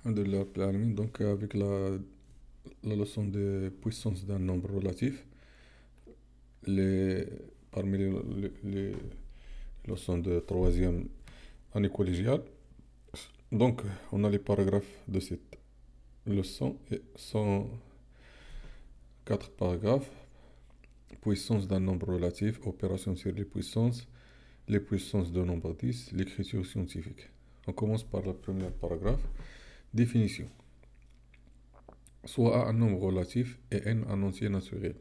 Alhamdulillah Rabbil Alamin. Donc, avec la leçon de puissance d'un nombre relatif, les, parmi les leçons de troisième année collégiale, donc on a les paragraphes de cette leçon et sont quatre paragraphes. Puissance d'un nombre relatif, opération sur les puissances de nombre 10, l'écriture scientifique. On commence par le premier paragraphe. Définition. Soit A un nombre relatif et n un entier naturel.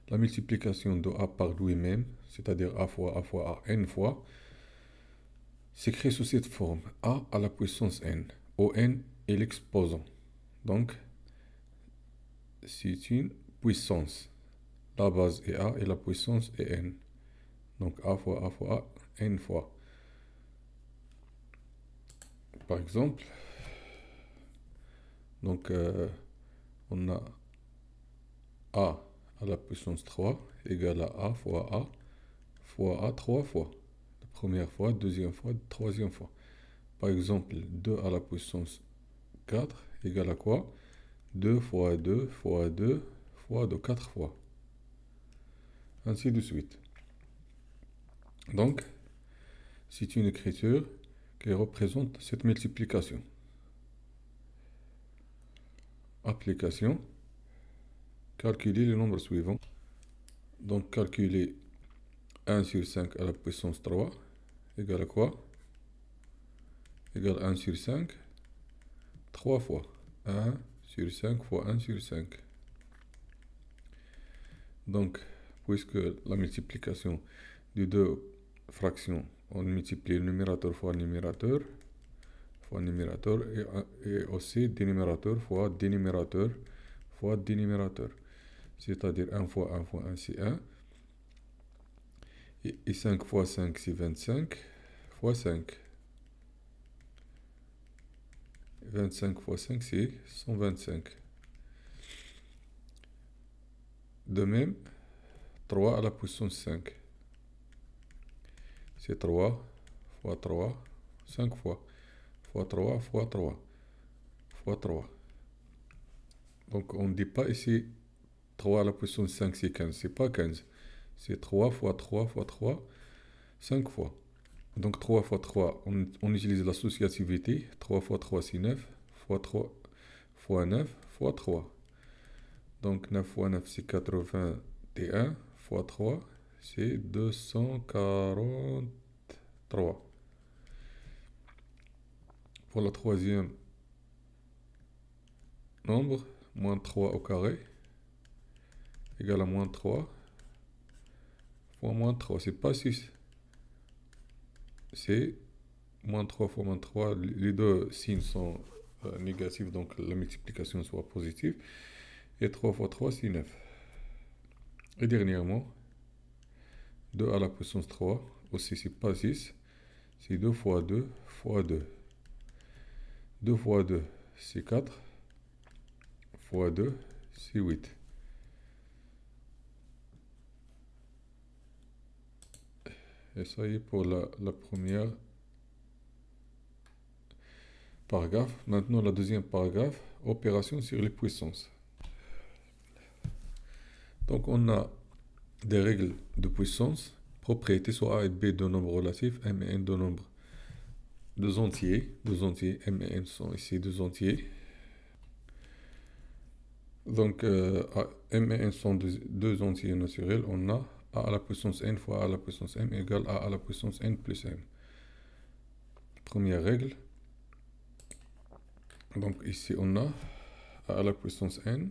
La multiplication de A par lui-même, c'est-à-dire A fois A n fois, s'écrit sous cette forme. A à la puissance n, où n est l'exposant. Donc, c'est une puissance. La base est A et la puissance est n. Donc A fois A, n fois. Par exemple, donc on a A à la puissance 3 égale à A fois A 3 fois. La première fois, deuxième fois, troisième fois. Par exemple, 2 à la puissance 4 égale à quoi? 2 fois 2 fois 2 fois 2, 4 fois. Ainsi de suite. Donc, c'est une écriture qui représente cette multiplication. Application. Calculer le nombre suivant. Donc, calculer 1 sur 5 à la puissance 3 égale à quoi? Égale 1 sur 5, 3 fois. 1 sur 5 fois 1 sur 5. Donc, puisque la multiplication de deux fractions, on multiplie le numérateur fois numérateur, et aussi dénumérateur fois dénumérateur fois dénumérateur. C'est-à-dire 1 fois 1 fois 1, c'est 1. Et 5 fois 5, c'est 25 fois 5. 25 fois 5, c'est 125. De même, 3 à la puissance 5. C'est 3 fois 3, 5 fois. Fois 3 fois 3 fois 3. Donc on ne dit pas ici 3 à la puissance 5, c'est 15. C'est pas 15. C'est 3 fois 3 fois 3, 5 fois. Donc 3 fois 3, on utilise l'associativité. 3 fois 3, c'est 9. Fois 3 fois 9 fois 3. Donc 9 fois 9, c'est 81. Fois 3, c'est 243. Pour la troisième nombre, moins 3 au carré égale à moins 3 fois moins 3. C'est pas 6. C'est moins 3 fois moins 3. Les deux signes sont négatifs, donc la multiplication soit positive. Et 3 fois 3, c'est 9. Et dernièrement, 2 à la puissance 3. Aussi, c'est pas 6. C'est 2 fois 2 fois 2. 2 fois 2, c'est 4. Fois 2, c'est 8. Et ça y est pour la première paragraphe. Maintenant, la deuxième paragraphe, opération sur les puissances. Donc, on a des règles de puissance, propriétés soit A et B de nombres relatifs, M et N de nombres deux entiers, M et N sont ici deux entiers. Donc, M et N sont deux entiers naturels. On a A à la puissance N fois A à la puissance M égale A à la puissance N plus M. Première règle. Donc, ici, on a A à la puissance N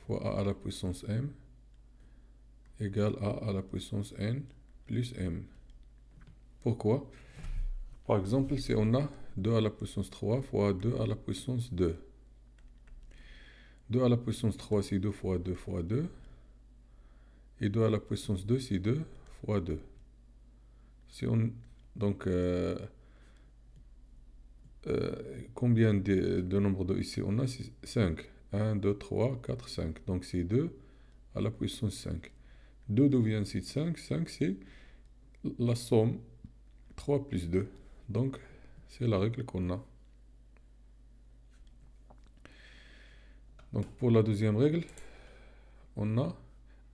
fois A à la puissance M égale A à la puissance N plus M. Pourquoi? Par exemple, si on a 2 à la puissance 3 fois 2 à la puissance 2. 2 à la puissance 3, c'est 2 fois 2 fois 2. Et 2 à la puissance 2, c'est 2 fois 2. Si on, donc, combien de nombres de ici on a? C'est 5. 1, 2, 3, 4, 5. Donc c'est 2 à la puissance 5. 2 devient 5. 5, c'est la somme 3 plus 2. Donc, c'est la règle qu'on a. Donc pour la deuxième règle, on a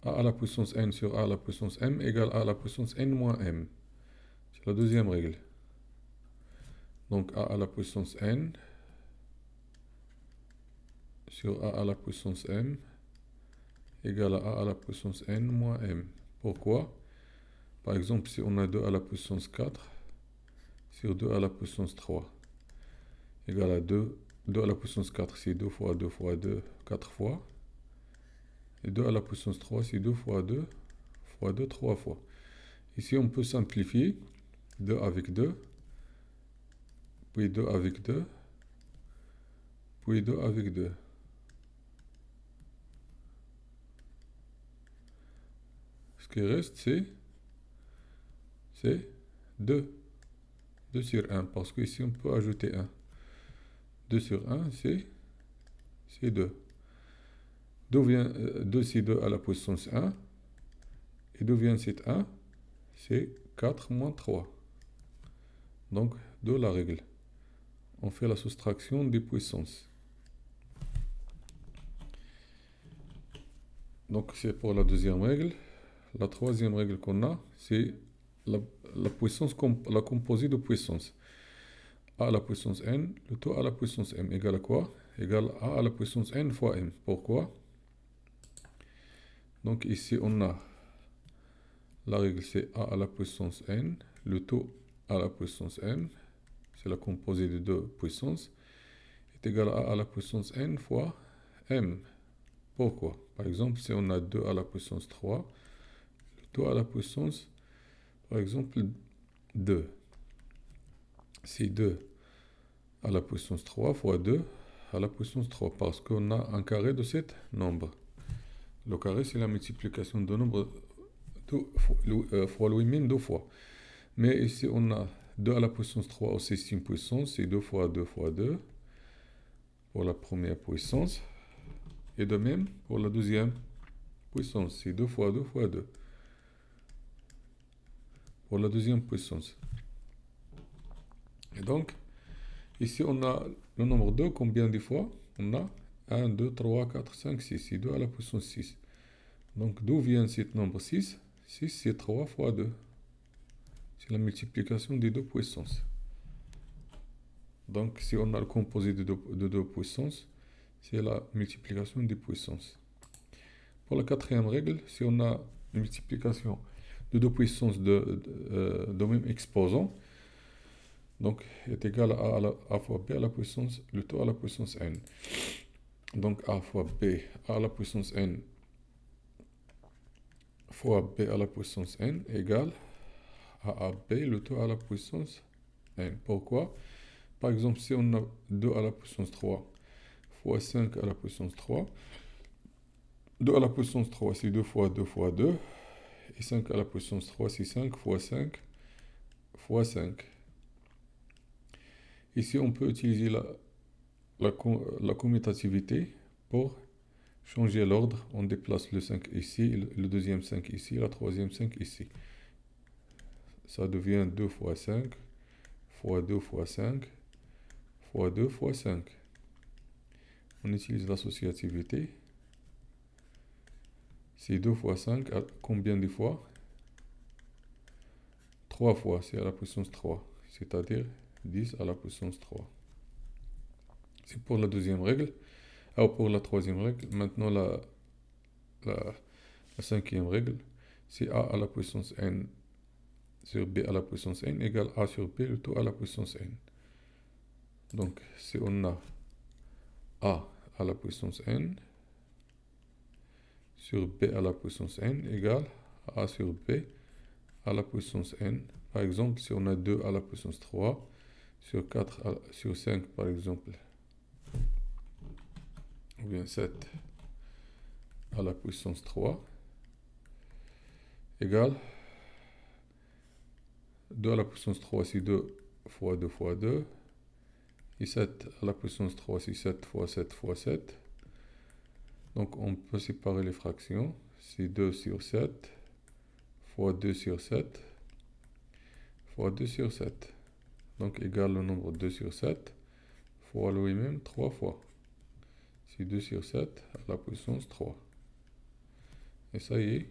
a à la puissance n sur a à la puissance m égale a à la puissance n moins m. C'est la deuxième règle. Donc a à la puissance n sur a à la puissance m égale à a à la puissance n moins m. Pourquoi? Par exemple, si on a 2 à la puissance 4 sur 2 à la puissance 3 égale à 2 à la puissance 4, c'est 2 fois 2 fois 2, 4 fois. Et 2 à la puissance 3, c'est 2 fois 2 fois 2, 3 fois. Ici, on peut simplifier 2 avec 2, puis 2 avec 2, puis 2 avec 2. Ce qui reste, c'est 2. 2 sur 1, parce qu'ici, on peut ajouter 1. 2 sur 1, c'est 2. D'où vient 2, c'est 2 à la puissance 1. Et d'où vient cet 1? C'est 4 moins 3. Donc, de la règle. On fait la soustraction des puissances. Donc, c'est pour la deuxième règle. La troisième règle qu'on a, c'est la puissance, la composée de puissance. A à la puissance n, le tout à la puissance m égale à quoi? Égale a à la puissance n fois m. Pourquoi? Donc ici, on a la règle, c'est a à la puissance n, le tout à la puissance m, c'est la composée de deux puissances, est égal à la puissance n fois m. Pourquoi? Par exemple, si on a 2 à la puissance 3, le tout à la puissance, par exemple, 2. C'est 2 à la puissance 3 fois 2 à la puissance 3, parce qu'on a un carré de cet nombre. Le carré, c'est la multiplication de nombre fois lui-même 2 fois. Mais ici, on a 2 à la puissance 3 au 16e puissance, c'est 2 fois 2 fois 2 pour la première puissance. Et de même pour la deuxième puissance, c'est 2 fois 2 fois 2 pour la deuxième puissance. Et donc, ici, on a le nombre 2, combien de fois? On a 1, 2, 3, 4, 5, 6, c'est 2 à la puissance 6. Donc, d'où vient ce nombre 6? 6, c'est 3 fois 2. C'est la multiplication des deux puissances. Donc, si on a le composé de deux puissances, c'est la multiplication des puissances. Pour la quatrième règle, si on a une multiplication de deux puissances de même exposant, donc est égal à a fois b à la puissance, le tout à la puissance n. Donc a fois b à la puissance n fois b à la puissance n égale à b le tout à la puissance n. Pourquoi? Par exemple, si on a 2 à la puissance 3 fois 5 à la puissance 3, 2 à la puissance 3, c'est 2 fois 2 fois 2. Et 5 à la puissance 3, c'est 5 fois 5 fois 5. Ici, on peut utiliser la commutativité pour changer l'ordre. On déplace le 5 ici, le deuxième 5 ici, la troisième 5 ici. Ça devient 2 fois 5 fois 2 fois 5 fois 2 fois 5. On utilise l'associativité. C'est 2 fois 5, à combien de fois? 3 fois, c'est à la puissance 3, c'est-à-dire 10 à la puissance 3. C'est pour la deuxième règle. Alors pour la troisième règle, maintenant la cinquième règle, c'est a à la puissance n sur b à la puissance n égale a sur b le tout à la puissance n. Donc si on a a à la puissance n sur b à la puissance n égale a sur b à la puissance n. Par exemple, si on a 2 à la puissance 3 sur 4 sur 5 par exemple, ou bien 7 à la puissance 3 égale 2 à la puissance 3, c'est 2 fois 2 fois 2. Et 7 à la puissance 3, c'est 7 fois 7 fois 7. Donc on peut séparer les fractions. C'est 2 sur 7 fois 2 sur 7 fois 2 sur 7. Donc égale le nombre 2 sur 7 fois lui-même 3 fois. C'est 2 sur 7 à la puissance 3. Et ça y est,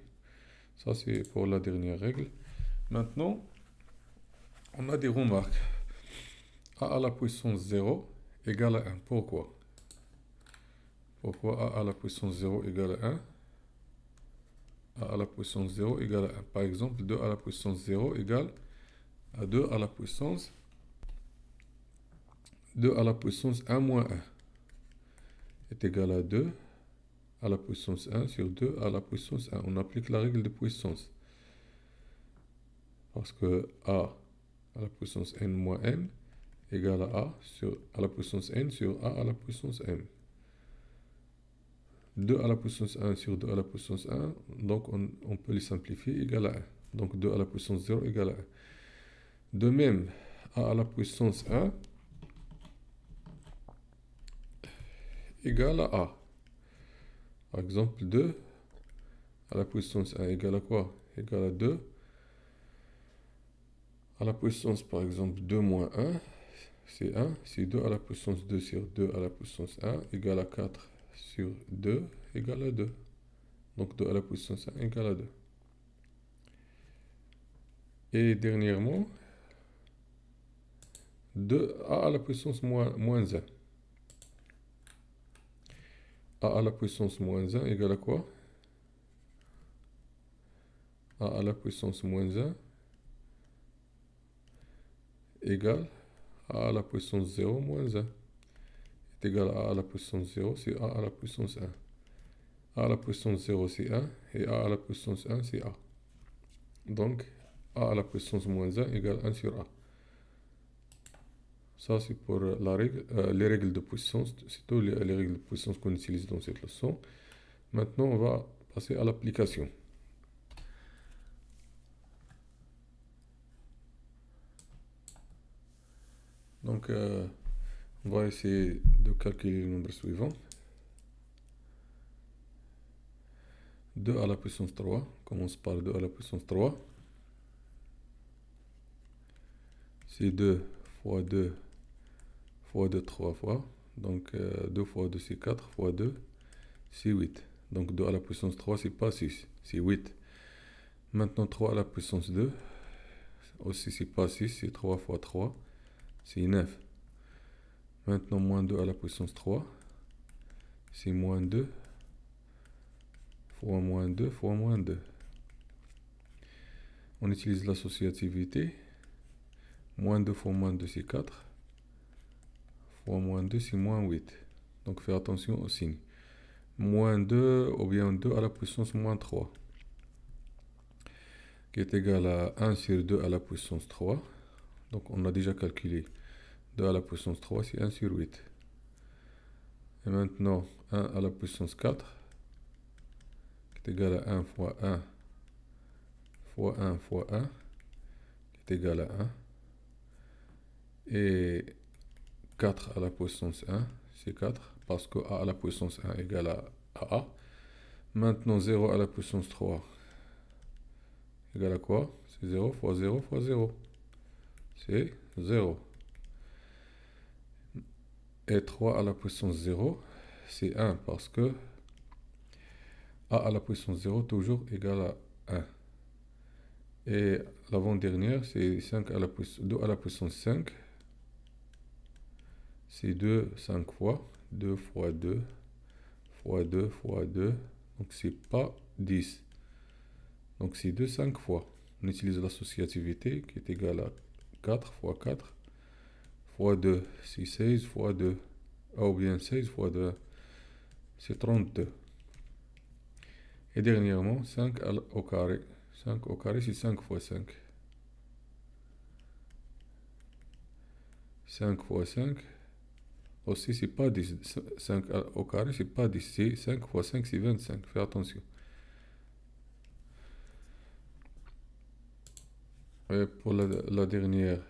ça c'est pour la dernière règle. Maintenant, on a des remarques. A à la puissance 0 égale à 1. Pourquoi? Pourquoi A à la puissance 0 égale à 1? A à la puissance 0 égale à 1. Par exemple, 2 à la puissance 0 égale à 2 à la puissance 2 à la puissance 1 moins 1 est égal à 2 à la puissance 1 sur 2 à la puissance 1. On applique la règle de puissance. Parce que A à la puissance n moins m égale à à la puissance n sur A à la puissance m. 2 à la puissance 1 sur 2 à la puissance 1, donc on peut les simplifier, égal à 1. Donc 2 à la puissance 0 égale à 1. De même, A à la puissance 1 égale à A. Par exemple, 2 à la puissance 1 égale à quoi? Égale à 2 à la puissance, par exemple, 2 moins 1, c'est 1. C'est 2 à la puissance 2 sur 2 à la puissance 1 égale à 4 sur 2 égale à 2. Donc 2 à la puissance 1 égale à 2. Et dernièrement, 2a à la puissance moins 1. A à la puissance moins 1 égale à quoi? A à la puissance moins 1 égale A à la puissance 0 moins 1 est égal à A à la puissance 0, c'est A à la puissance 1. A à la puissance 0 c'est 1 et A à la puissance 1 c'est A. Donc A à la puissance moins 1 égale 1 sur A. Ça c'est pour la règle, les règles de puissance, c'est toutes les règles de puissance qu'on utilise dans cette leçon. Maintenant on va passer à l'application. Donc on va essayer de calculer le nombre suivant. 2 à la puissance 3, on commence par 2 à la puissance 3. C'est 2 fois 2 fois 2, 3 fois. Donc 2 fois 2 c'est 4, fois 2 c'est 8. Donc 2 à la puissance 3 c'est pas 6, c'est 8. Maintenant 3 à la puissance 2, aussi c'est pas 6, c'est 3 fois 3, c'est 9. Maintenant moins 2 à la puissance 3, c'est moins 2 fois moins 2 fois moins 2. On utilise l'associativité. Moins 2 fois moins 2 c'est 4. Fois moins 2 c'est moins 8. Donc fais attention au signe. Moins 2 ou bien 2 à la puissance moins 3. Qui est égal à 1 sur 2 à la puissance 3. Donc on a déjà calculé 2 à la puissance 3 c'est 1 sur 8. Et maintenant 1 à la puissance 4 qui est égal à 1 fois 1 fois 1 fois 1 qui est égal à 1. Et 4 à la puissance 1 c'est 4 parce que A à la puissance 1 égale à A. Maintenant 0 à la puissance 3 égale à quoi? C'est 0 fois 0 fois 0. C'est 0. Et 3 à la puissance 0, c'est 1 parce que A à la puissance 0 toujours égal à 1. Et l'avant-dernière, c'est 5 à la puissance 2 à la puissance 5. C'est 2 5 fois. 2 fois 2 fois 2 fois 2. Donc c'est pas 10. Donc c'est 2 5 fois. On utilise l'associativité qui est égale à 4 fois 4 fois 2. C'est 16 fois 2. Ou bien 16 fois 2. C'est 32. Et dernièrement, 5 au carré. 5 au carré, c'est 5 fois 5. 5 fois 5. Aussi, c'est pas 10. 5 au carré, c'est pas 10. C'est 5 fois 5, c'est 25. Fais attention. Et pour la dernière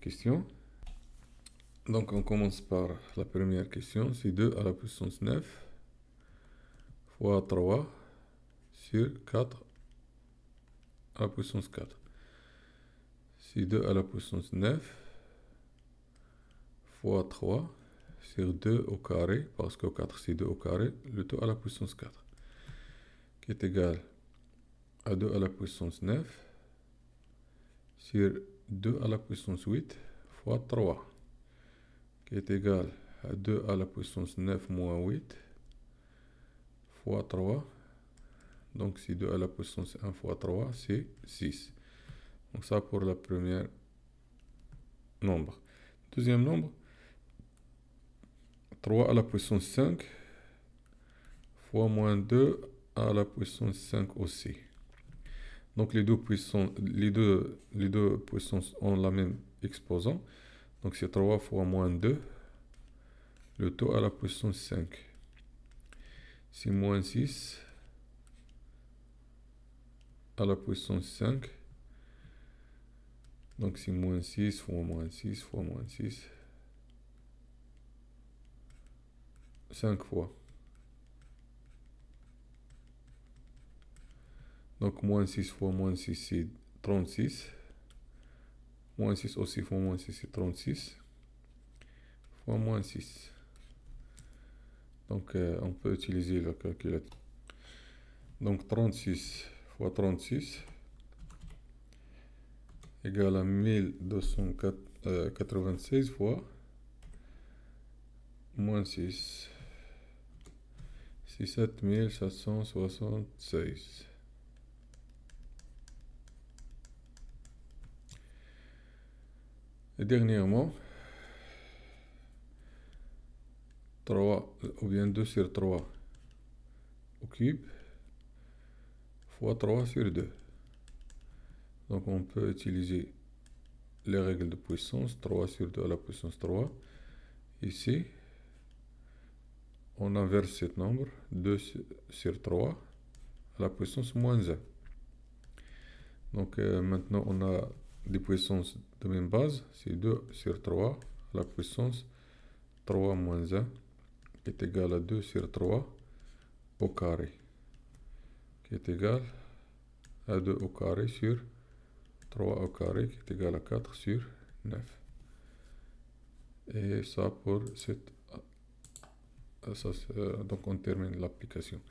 question. Donc, on commence par la première question. C'est 2 à la puissance 9 fois 3 sur 4 à la puissance 4. C'est 2 à la puissance 9 fois 3 sur 2 au carré, parce que 4 c'est 2 au carré, le tout à la puissance 4, qui est égal à 2 à la puissance 9 sur 2 à la puissance 8 fois 3, qui est égal à 2 à la puissance 9 moins 8 fois 3. Donc si 2 à la puissance 1 fois 3, c'est 6. Donc ça pour le premier nombre. Deuxième nombre, 3 à la puissance 5 fois moins 2 à la puissance 5 aussi. Donc les deux puissances ont la même exposant. Donc c'est 3 fois moins 2, le tout à la puissance 5. C'est moins 6 à la puissance 5. Donc c'est moins 6 fois moins 6 fois moins 6. 5 fois. Donc moins 6 fois moins 6 c'est 36. Moins 6 aussi fois moins 6 c'est 36. Fois moins 6. Donc on peut utiliser la calculatrice. Donc 36 fois 36 égale à 1296 fois moins 6. C'est 7776. Et dernièrement, 3 ou bien 2 sur 3 au cube fois 3 sur 2. Donc on peut utiliser les règles de puissance. 3 sur 2 à la puissance 3. Ici, on inverse ce nombre. 2 sur 3 à la puissance moins 1. Donc maintenant on a des puissances de même base. C'est 2 sur 3 à la puissance 3 moins 1 qui est égal à 2 sur 3 au carré, qui est égal à 2 au carré sur 3 au carré, qui est égal à 4 sur 9. Et ça pour cette... donc on termine l'application.